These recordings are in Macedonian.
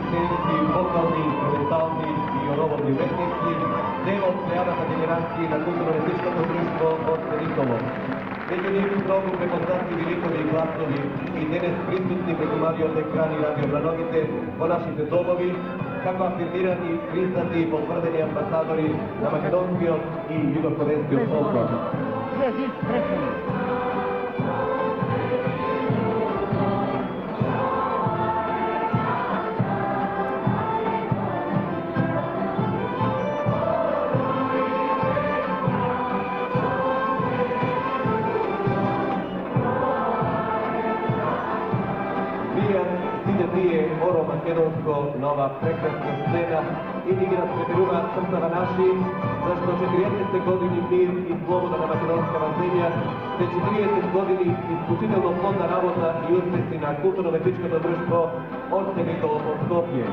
scenski, vokalni, instrumentalni i orodovni umetnici, deo triadata generacije na kulturno-umjetničko društvo Orce Nikolo. Među njih mnogo prepoznatljivi likovi i glasovi i danas prisutni preko malih od ekrani Radio Blanovite po našите domovi, kako afirmirani, priznati i potvrdeni ambasadori na makedonskijom i jugokorejskijom folkloru. Oro makedonsko, nova prekrasna scena i igra preterува srcava naši, zašto 40. godini mir i slobodna makedonska zemlja, te 40 godini isključitelno plodna работа i uspjesi na kulturno-umjetničko društvo Orce Nikolo od Skopje.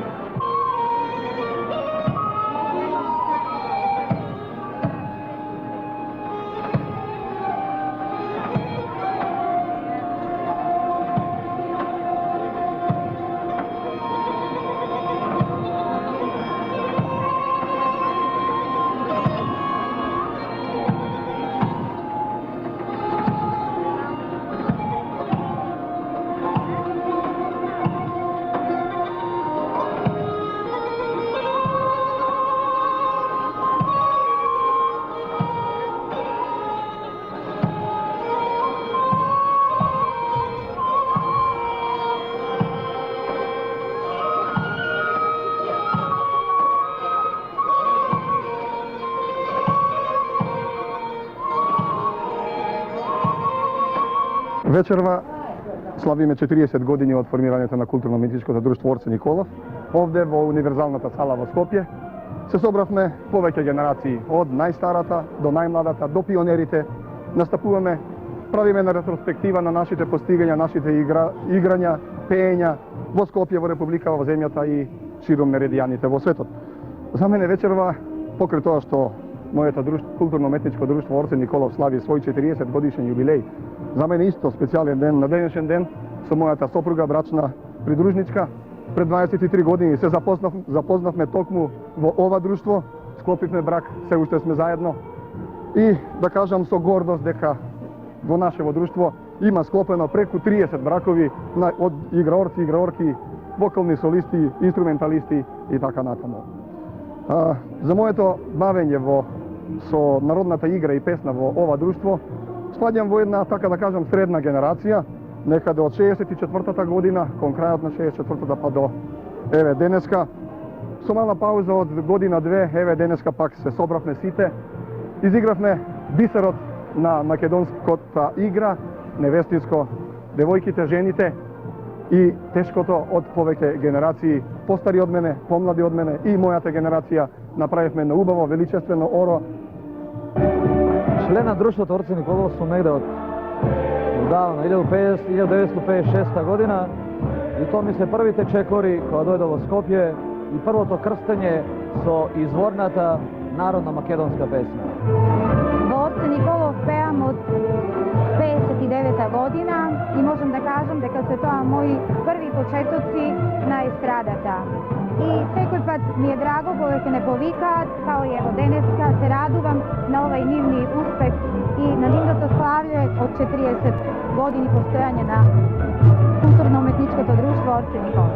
Вечерва славиме 40 години од формирањето на културно-уметничкото друштво Орце Николов. Овде во универзалната сала во Скопје се собравме повеќе генерации, од најстарата до најмладата, до пионерите. Настапуваме, правиме на ретроспектива на нашите постигања, нашите играња, пеења во Скопје, во Република, во земјата и ширум меридијаните во светот. За мене вечерва, покрај тоа што моето културно-уметничко друштво Орце Николов слави свој 40 годишен јубилеј, за мене исто специјален ден, на денешен ден, со мојата сопруга, брачна придружничка. Пред 23 години се запознавме токму во ова друштво, склопивме брак, се уште сме заедно. И да кажам со гордост дека во нашево друштво има склопено преку 30 бракови од играорци, играорки, вокални солисти, инструменталисти и така натаму. За моето бавење со народната игра и песна во ова друштво, спаѓам во една, така да кажам, средна генерација, некаде од 64-та година, кон крајот на 64-та па до еве денеска. Со мала пауза од година-две, еве денеска пак се собравме сите, изигравме бисерот на македонската игра, невестинско, девојките, жените и тешкото од повеќе генерации, постари од мене, помлади од мене и мојата генерација, направивме на убаво, величествено оро. Член на друштвото Орце Николов сум негде од давно, 1956 година, и тоа ми се првите чекори кога дојде во Скопје и првото крстење со изворната народна македонска песна. Во Орце Николов пеам од 59 година и можам да кажам дека се тоа мои први почетоци на естрадата. И секој пат ми е драго кога ќе не повикаат, као и ево денеска, се радувам на овај нивни успех и на нивното славје од 40 години постојање на културно-уметничкото друштво Орце Николов.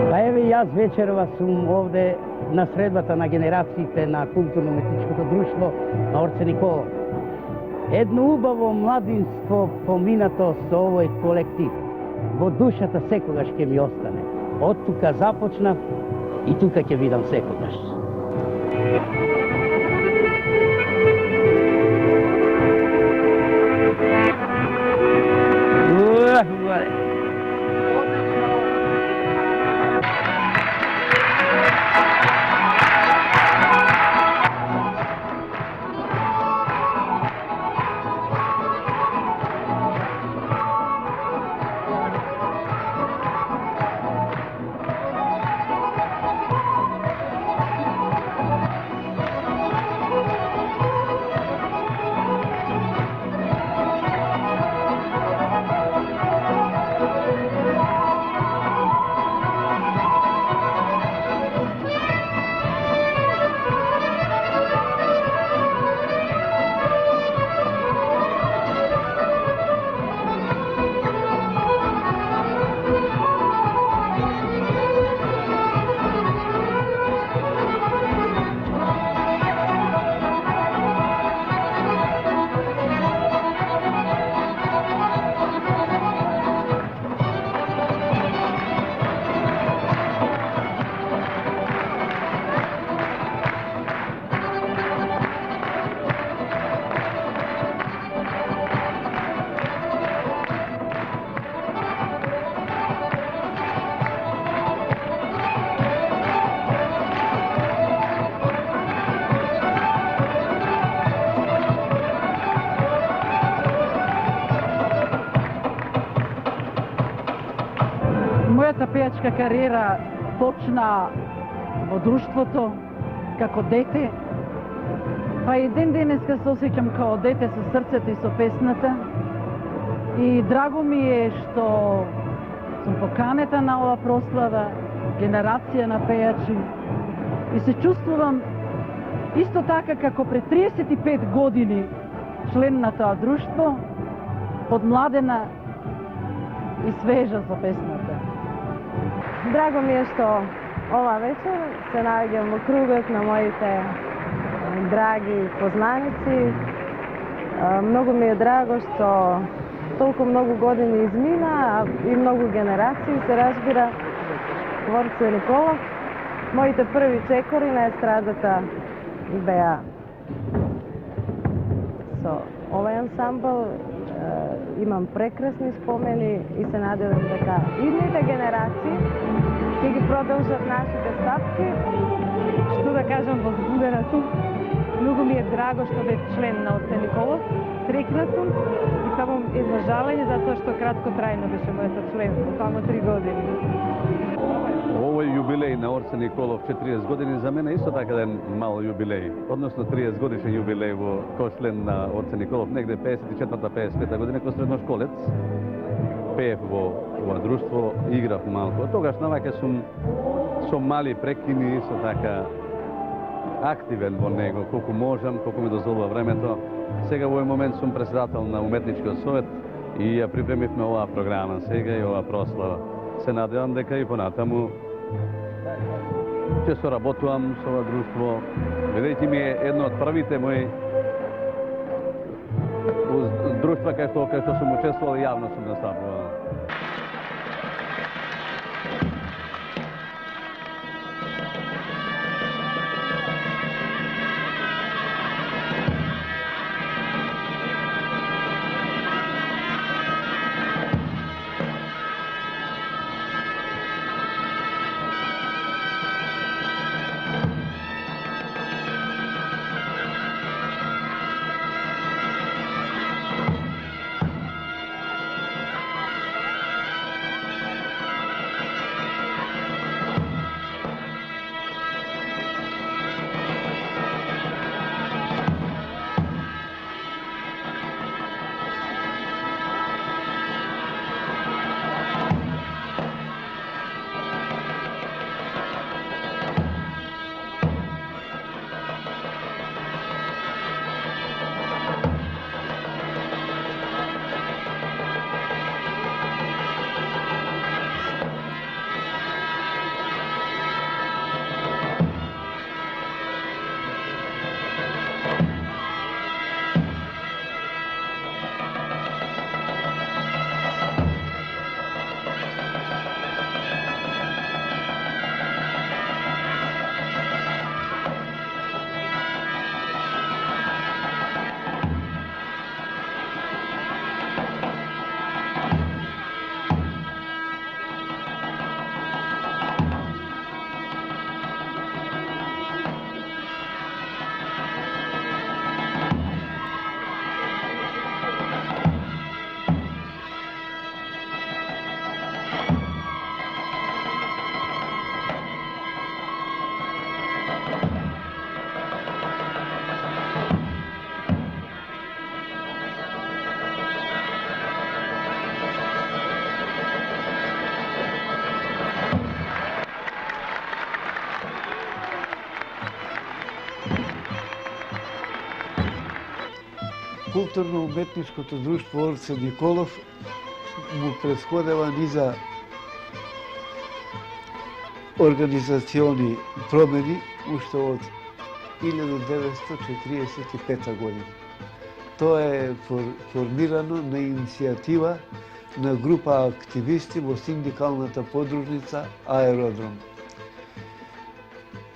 Па еве јас вечерва сум овде на средбата на генерациите на културно-уметничкото друштво на Орце Николов. Едно убаво младинство поминато со овој колектив. Во душата секогаш ќе ми остане. Од тука започнав и тука ќе видам секогаш. Мојата пејачка кариера почна во друштвото како дете, па и ден денеска се осеќам као дете со срцето и со песната. И драго ми е што сум поканета на ова прослава, генерација на пејачи, и се чувствувам исто така како пред 35 години член на тоа друштво, подмладена и свежа за песната. Драго ми е што ова вечер се наоѓам во кругот на моите драги познаници. Многу ми е драго што толку многу години измина и многу генерации се разбира во Орце Николов. Моите први чекори на естрадата беа со овај ансамбл. Имам прекрасни спомени и се надевам дека идните генерации ќе ги продолжат нашите стапки. Што да кажам, возбудена сум. Многу ми е драго што бев член на Орце Николов. Среќна сум и само едно жалење затоа што кратко трајно беше моето членство, само 3 години. Овој јубилеј на Орце Николов 40 години за мене исто така еден мал јубилеј, односно 30 годишен јубилеј во кој член на Орце Николов, негде 54-55 година кој средношколец. Пеев во ова друштво, играв малку. Тогаш наваќе сум со мали прекини, со така активен во него, колку можам, колку ми дозволува времето. Сега во овој момент сум председател на Уметничкиот совет и ја припремивме оваа програма сега и оваа прослава. Се надевам дека и понатаму ќе соработувам со ова друштво, бидејќи ми е едно од првите мои друштва кај што сум учествувал и јавно сум настапувал. Културно-уметничкото друштво Орце Николов му предходела низа организациони промени уште од 1945 година. Тоа е формирано на иницијатива на група активисти во синдикалната подружница Аеродром.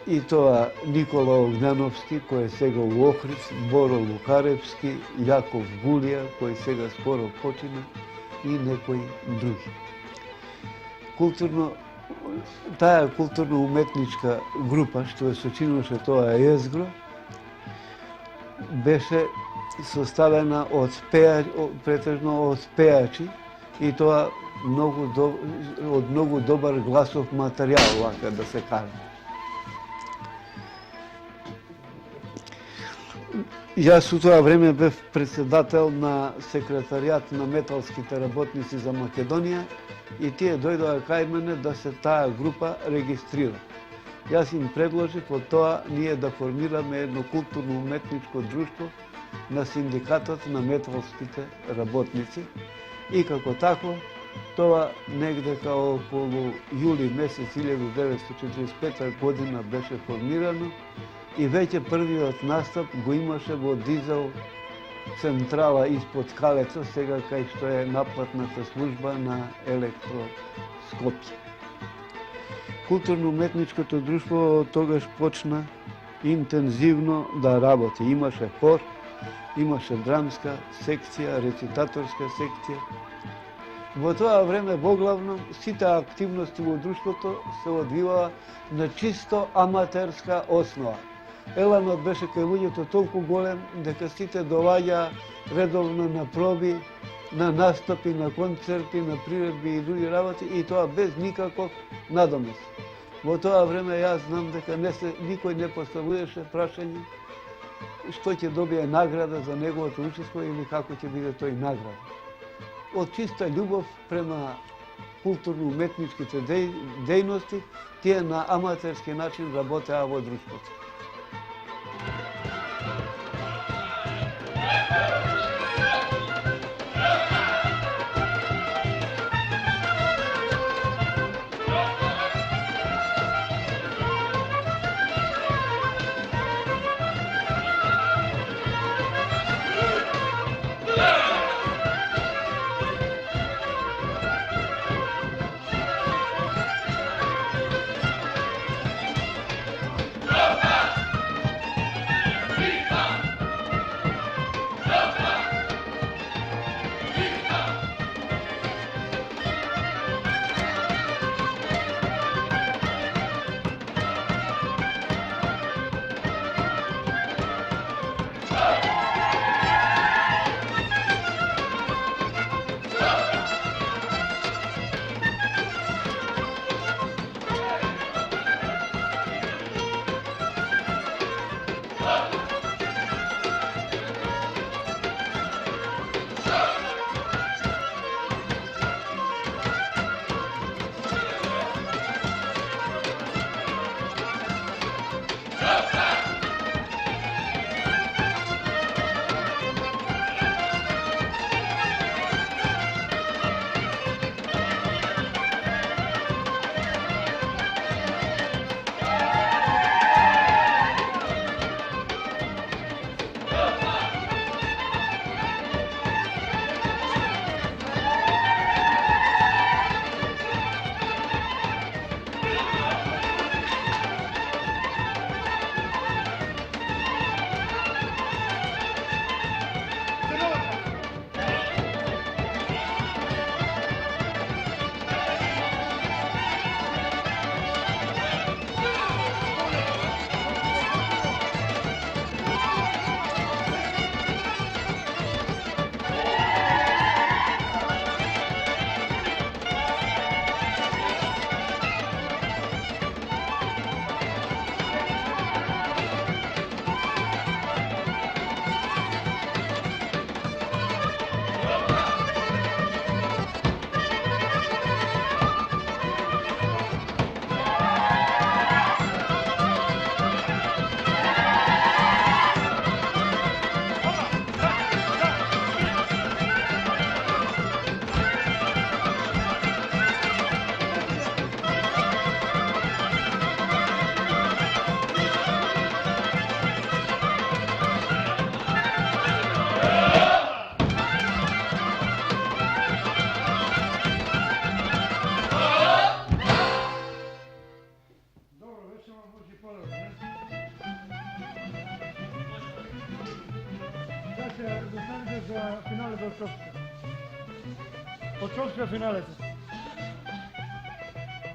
И тоа Никола Огњановски, кој е сега у Охрид, Боро Лукаревски, Јаков Гулија, кој сега скоро почина, и некои други. Таа културно-уметничка група, што ја сочинуваше тоа езгро, беше составена од претежно од пејачи, и тоа од многу добар гласов материјал, вака да се каже. Јас у тоа време бев председател на секретаријат на металските работници за Македонија и тие дојдоа кај мене да се таа група регистрира. Јас им предложив од тоа ние да формираме едно културно-уметничко друштво на синдикатот на металските работници и како тако тоа негде као околу јули месец 1945 година беше формирано и веќе првиот настап го имаше во дизел централа испод Калеца, сега кај што е наплатната служба на Електро Скопје. Културно-уметничкото друштво тогаш почна интензивно да работи. Имаше хор, имаше драмска секција, рецитаторска секција. Во тоа време воглавно сите активности во друштвото се одвиваа на чисто аматерска основа. Еланот беше кај луѓето толку голем дека сите доаѓаа редовно на проби, на настапи, на концерти, на приредби и други работи и тоа без никаков надомес. Во тоа време јас знам дека никој не поставуваше прашање што ќе добие награда за неговото учество или како ќе биде тој награда. Од чиста љубов према културно-уметничките дејности, тие на аматерски начин работеа во друштвото.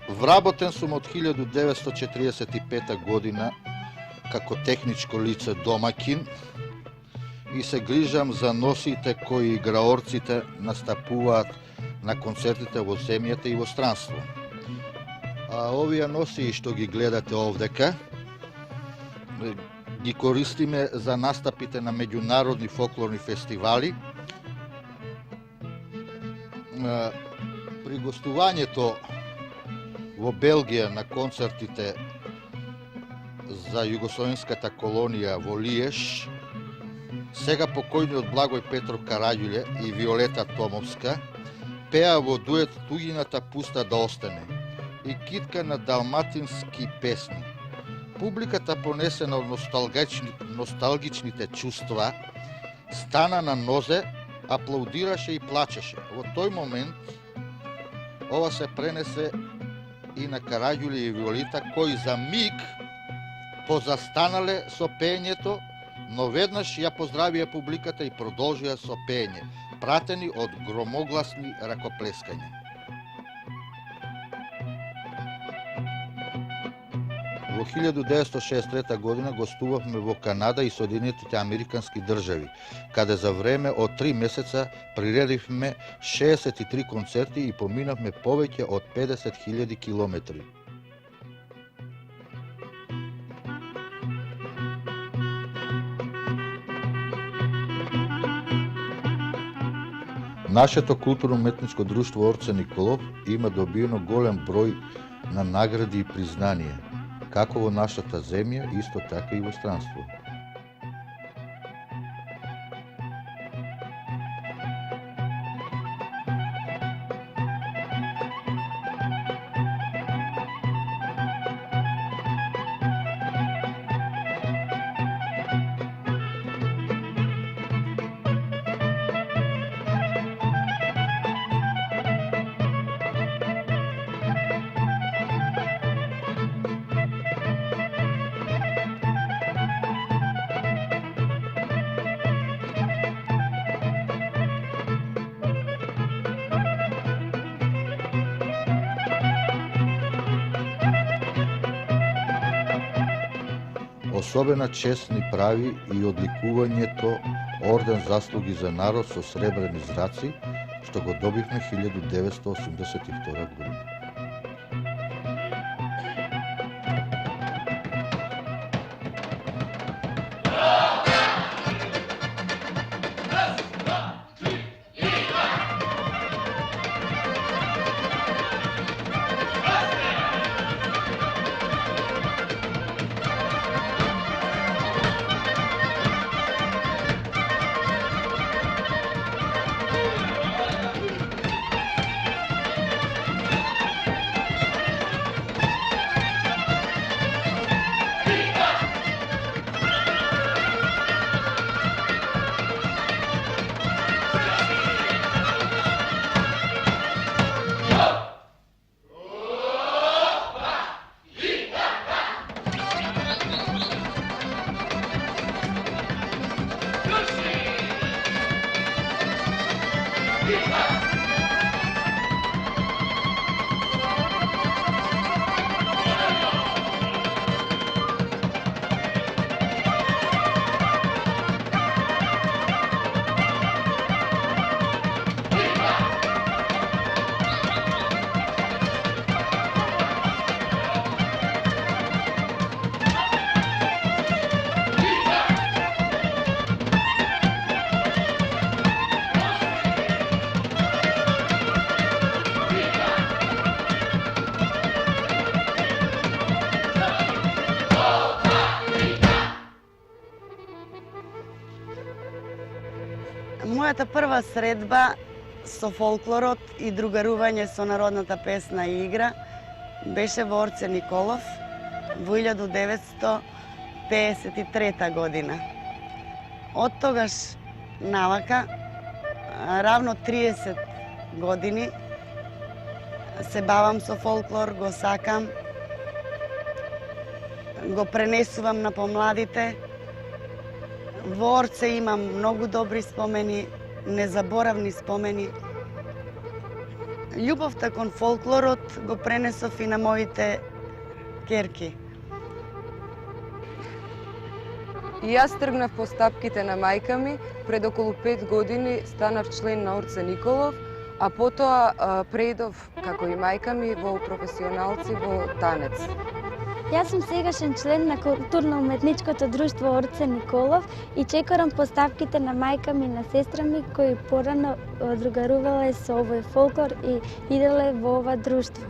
Вработен сум од 1945 година како техничко лице домакин и се грижам за носите кои играорците настапуваат на концертите во земјата и во странство. Овие носии што ги гледате овдека, ги користиме за настапите на меѓународни фолклорни фестивали. При гостувањето во Белгија на концертите за југословенската колонија во Лиеж, сега покојниот Благој Петров Караѓуле и Виолета Томовска пеа во дует Туѓината пуста да остане и китка на далматински песни. Публиката, понесена од носталгичните чувства, стана на нозе, аплаудираше и плачеше. Во тој момент ова се пренесе и на Караѓуле и Виолета, кои за миг позастанале со пеењето, но веднаш ја поздравија публиката и продолжија со пеење, пратени од громогласни ракоплескања. Во 1963 година гостувавме во Канада и Соединетите Американски држави, каде за време од 3 месеца приредивме 63 концерти и поминавме повеќе од 50.000 километри. Нашето културно-уметничко друштво Орце Николов има добиено голем број на награди и признанија, како во нашата земја, исто така и во странство. Особена чест ни прави и одликувањето Орден заслуги за народ со сребрени зраци, што го добивме 1982 година. Мојата прва средба со фолклорот и другарување со народната песна и игра беше во Орце Николов во 1953 година. Од тогаш навака, равно 30 години, се бавам со фолклор, го сакам, го пренесувам на помладите. Во Орце имам многу добри спомени, незаборавни спомени. Љубовта кон фолклорот го пренесов и на моите керки. И јас тргнав по стапките на мајка ми, пред околу 5 години станав член на Орце Николов, а потоа преидов, како и мајка ми, во професионалци во танец. Јас сум сегашен член на културно-уметничкото друштво Орце Николов и чекорам поставките на мајка ми и на сестра ми, кои порано одругарувале со овој фолклор и иделе во ова друштво.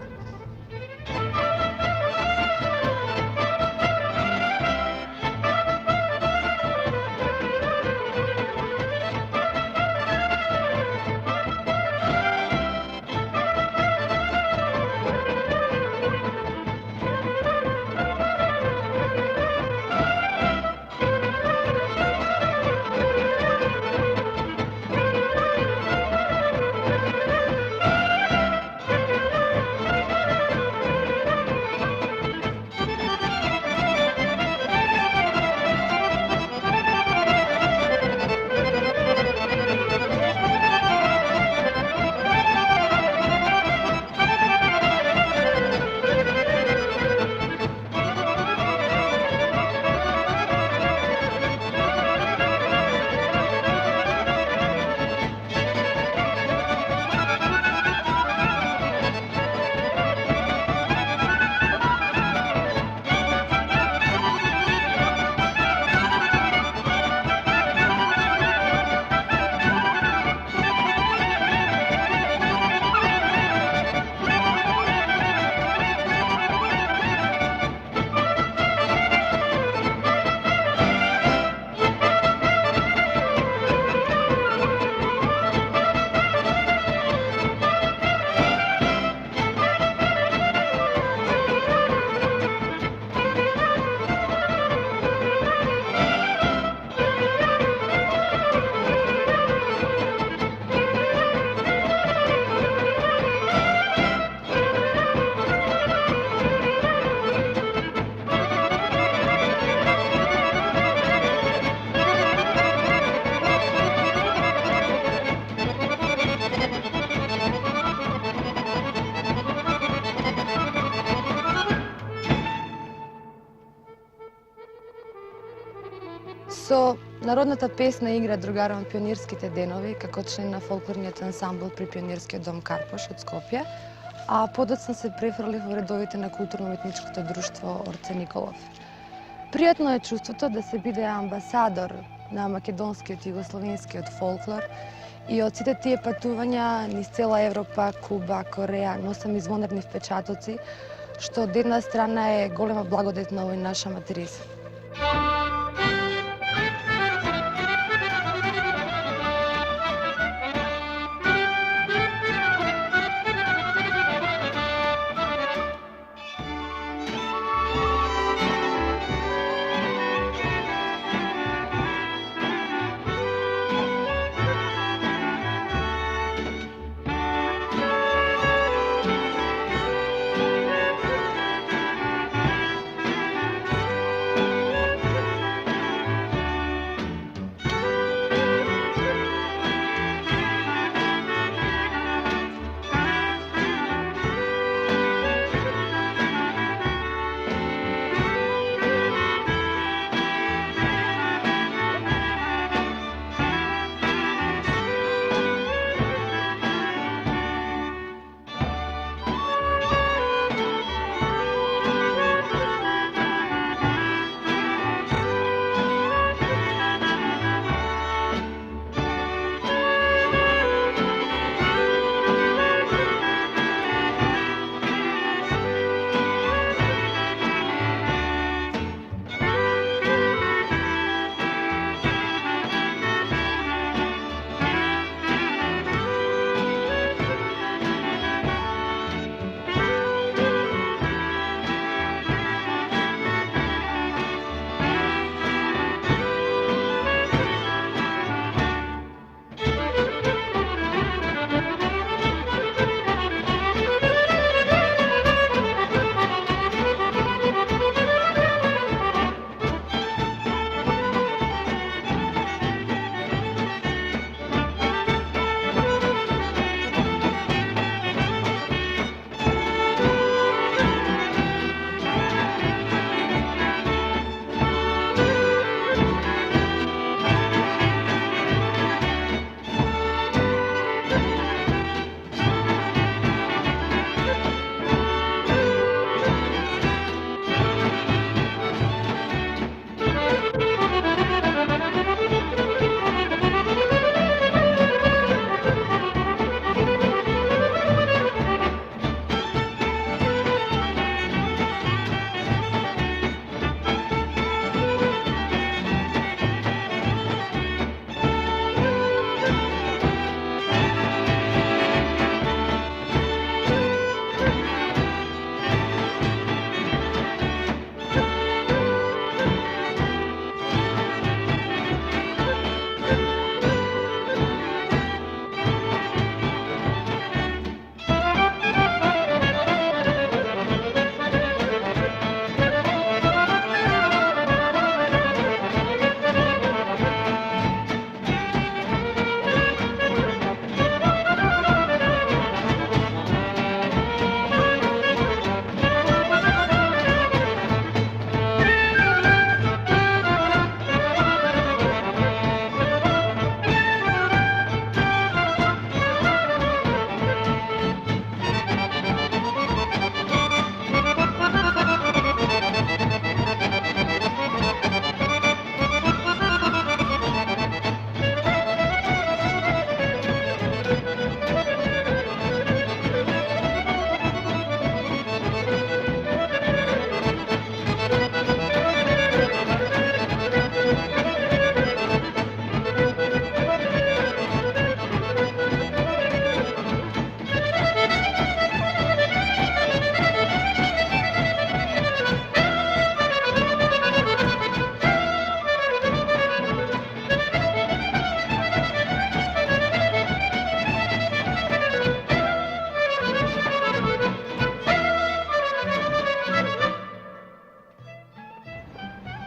Со народната песна игра другарам од пионирските денови како член на фолклорниот ансамбл при Пионирскиот дом Карпош од Скопје, а подоцна се префрлив во редовите на културно-уметничкото друштво Орце Николов. Пријатно е чувството да се биде амбасадор на македонскиот и југословенскиот фолклор и од сите тие патувања низ цела Европа, Куба, Кореја носам извонредни впечатоци, што од една страна е голема благодет на овој наш аматеризм.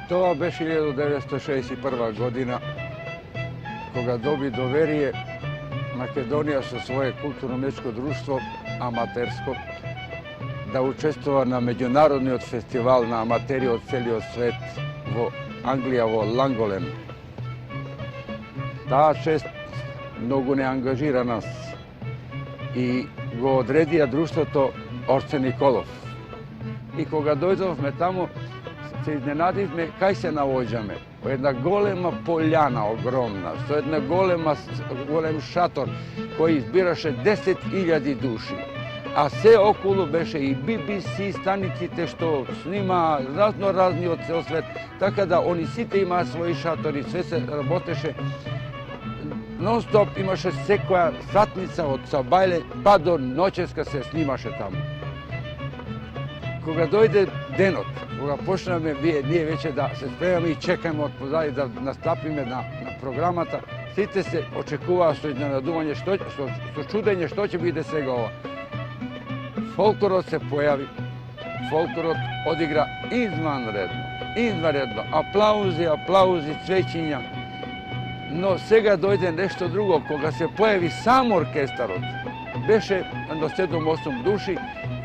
Тоа беше 1961 година, кога доби доверие Македонија со свое културно-уметничко друштво, аматерско, да учествува на меѓународниот фестивал на аматери од целиот свет во Англија, во Ланголен. Таа чест многу не ангажира нас и го одредија друштвото Орце Николов. И кога дојдовме таму, се изненадивме кај се наоѓаме. По една голема пољана, огромна, со една голем шатор, кој избираше 10.000 души. А се околу беше и BBC станиците што снима разни од цел свет, така да они сите имаа своји шатори, све се работеше. Нон-стоп имаше секоја сатница од Сабајле па до Ноческа се снимаше таму. Кога дојде денот, кога почнаме ние веќе да се спремаме и чекаме од позади да настапиме на програмата, сите се очекуваа со изненадување, со чудење што ќе биде сега ова. Фолклорот се појави, фолклорот одигра изванредно, аплаузи, цвеќиња. Но сега дојде нешто друго, кога се појави сам оркестарот, беше до 7-8 души,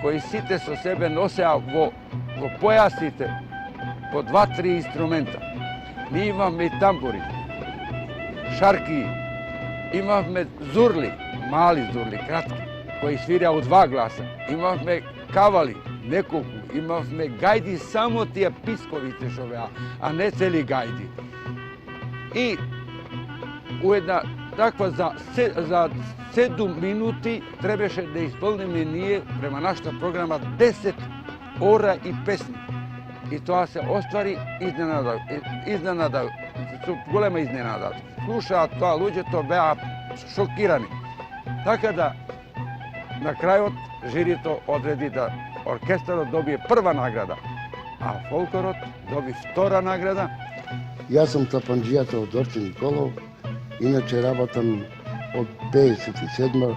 кои сите со себе носеа во појасите по 2-3 инструмента. Ние имавме и тамбури, шарки, имавме зурли, мали зурли, кратки, кои свираа у 2 гласа. Имавме кавали, неколку, имавме гајди, само тие писковите што беа, а не цели гајди. И у една таква за 7 минути требаше да исполниме ние према нашата програма 10 ора и песни. И тоа се оствари изненада, голема изненада. Слушаат тоа, луѓето беа шокирани. Така да, на крајот, жирито одреди да оркестарот добие прва награда, а фолклорот доби втора награда. Јас сум тапанџијата од Орце Николов, иначе работам од 57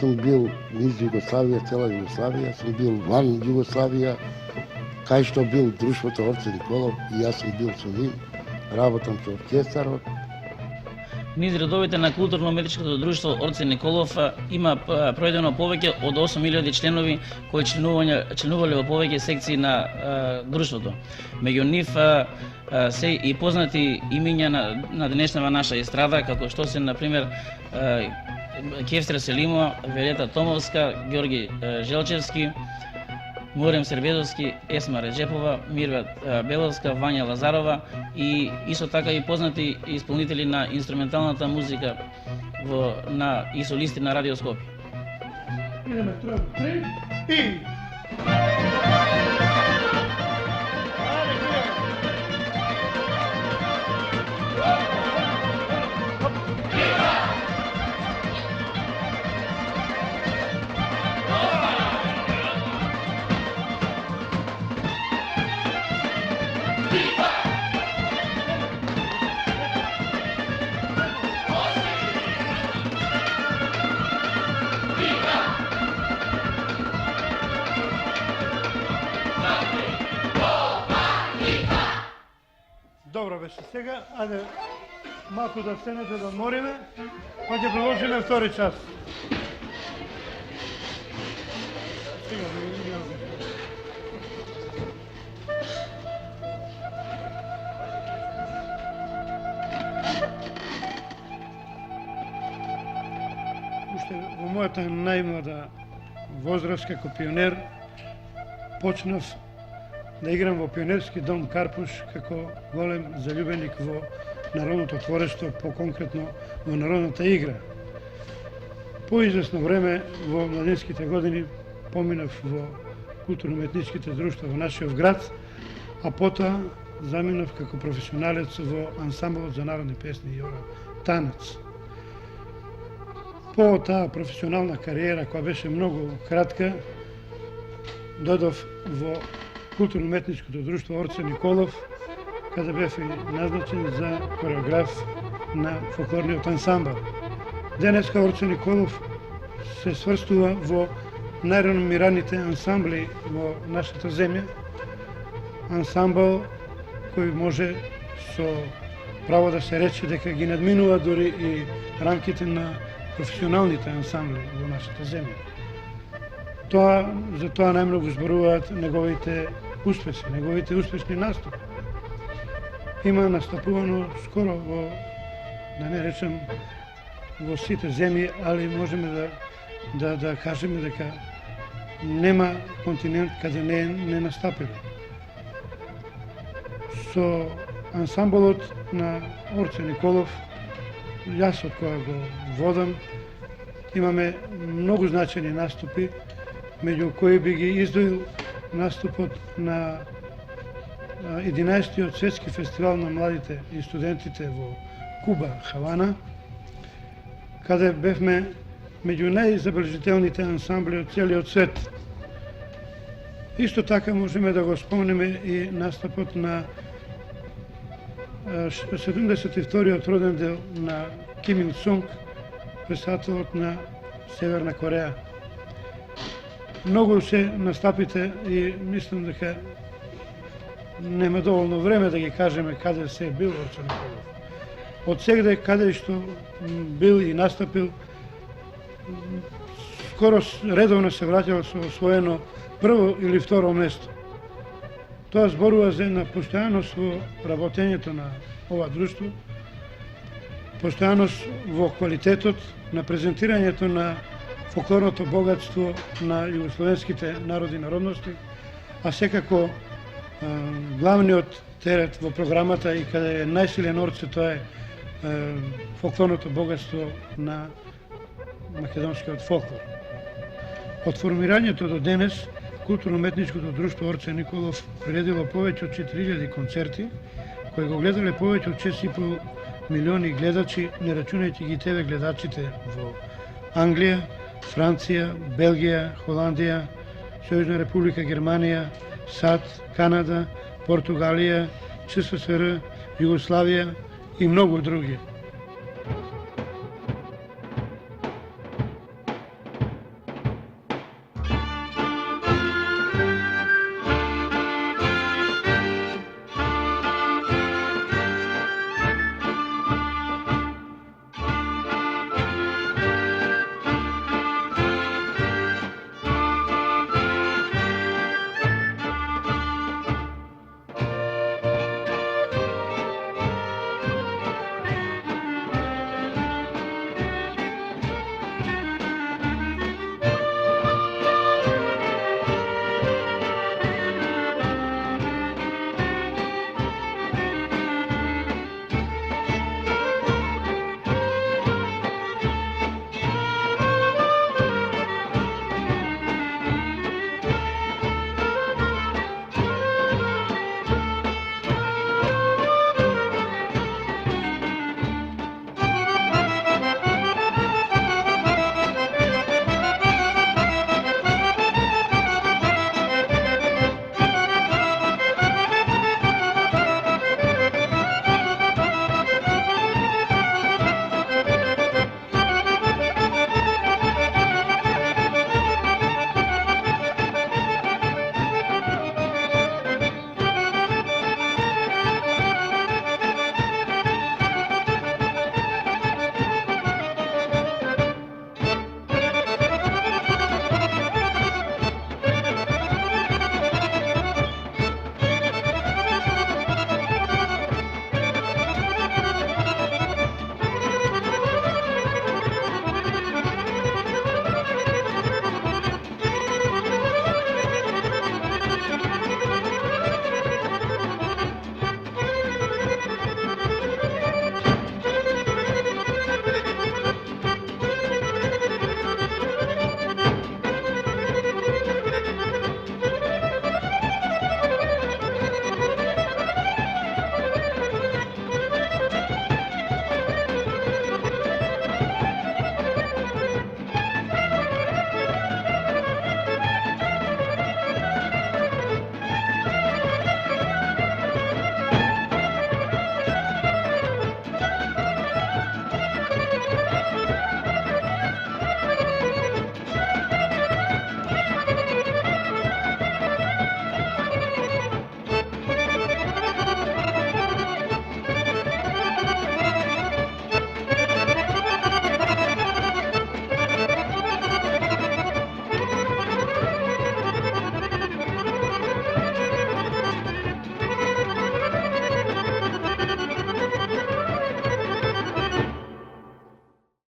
сум бил низ Југославија, цела Југославија, сум бил ван Југославија, кај што бил друштвото Орце Николов и јас сум бил со нив, работам со оркестарот. Низ редовите на културно-уметничкото друштво Орце Николов има пројдено повеќе од 8.000 членови кои членувале во повеќе секции на друштвото. Меѓу нив се и познати имиња на денешнава наша естрада, како што се, например, Кевстра Селимова, Велета Томовска, Ѓорги Желчевски, Мурем Сербедовски, Есма Реджепова, Мирвет Беловска, Вања Лазарова и исто така и познати исполнители на инструменталната музика и солисти на Радио Скопје. Идеме 3 и... Добро беше сега, ајде малку да стенете да одмориме, па ќе продолжиме втори час. Сега да видиме. Уште во мојата најмлада возраст како пионер почнав да играм во пионерски дом Карпуш како голем заљубеник во народното творештво, по-конкретно во народната игра. По известно време во младинските години поминав во културно-уметничките друштва во нашиот град, а потоа заминав како професионалец во ансамблот за народни песни Јора Танец. По таа професионална кариера, која беше многу кратка, додов во културно-уметничкото друштво Орце Николов, каде бев назначен за хореограф на фолклорниот ансамбл. Денеска Орце Николов се сврстува во најреномираните ансамбли во нашата земја ансамбл кој може со право да се рече дека ги надминува дури и рамките на професионалните ансамбли во нашата земја. За тоа најмногу зборуваат неговите успеси, неговите успешни наступи. Има настапувано скоро во, да не речем, во сите земји, али можеме да кажеме дека нема континент каде не настапиле. Со ансамблот на Орце Николов, јас од која го водам, имаме многу значени наступи, меѓу кои би ги издвоил наступот на 11-тиот светски фестивал на младите и студентите во Куба, Хавана, каде бевме меѓу најзабележителните ансамбли од целиот свет. Исто така можеме да го спомнеме и настапот на 72-иот роден дел на Ким Ил Сунг, председателот на Северна Кореја. Многу се настапите и мислам дека нема доволно време да ги кажеме каде се бил Орце Николов. Од сегде каде што бил и настапил, скоро редовно се враќал со освоено прво или второ место. Тоа зборува за една постојаност во работењето на ова друштво, постојаност во квалитетот на презентирањето на фолклорното богатство на југословенските народи и народности, а секако главниот терет во програмата и каде е најсилен Орце, тоа е фолклорното богатство на македонскиот фолклор. Од формирањето до денес, Културно-уметничкото друштво Орце Николов приредило повеќе од 4000 концерти, кои го гледале повеќе од 6,5 милиони гледачи, не рачунајќи ги ТВ гледачите во Англија, Франција, Белгија, Холандија, Сојузна република Германија, САД, Канада, Португалија, СССР, Југославија и многу други.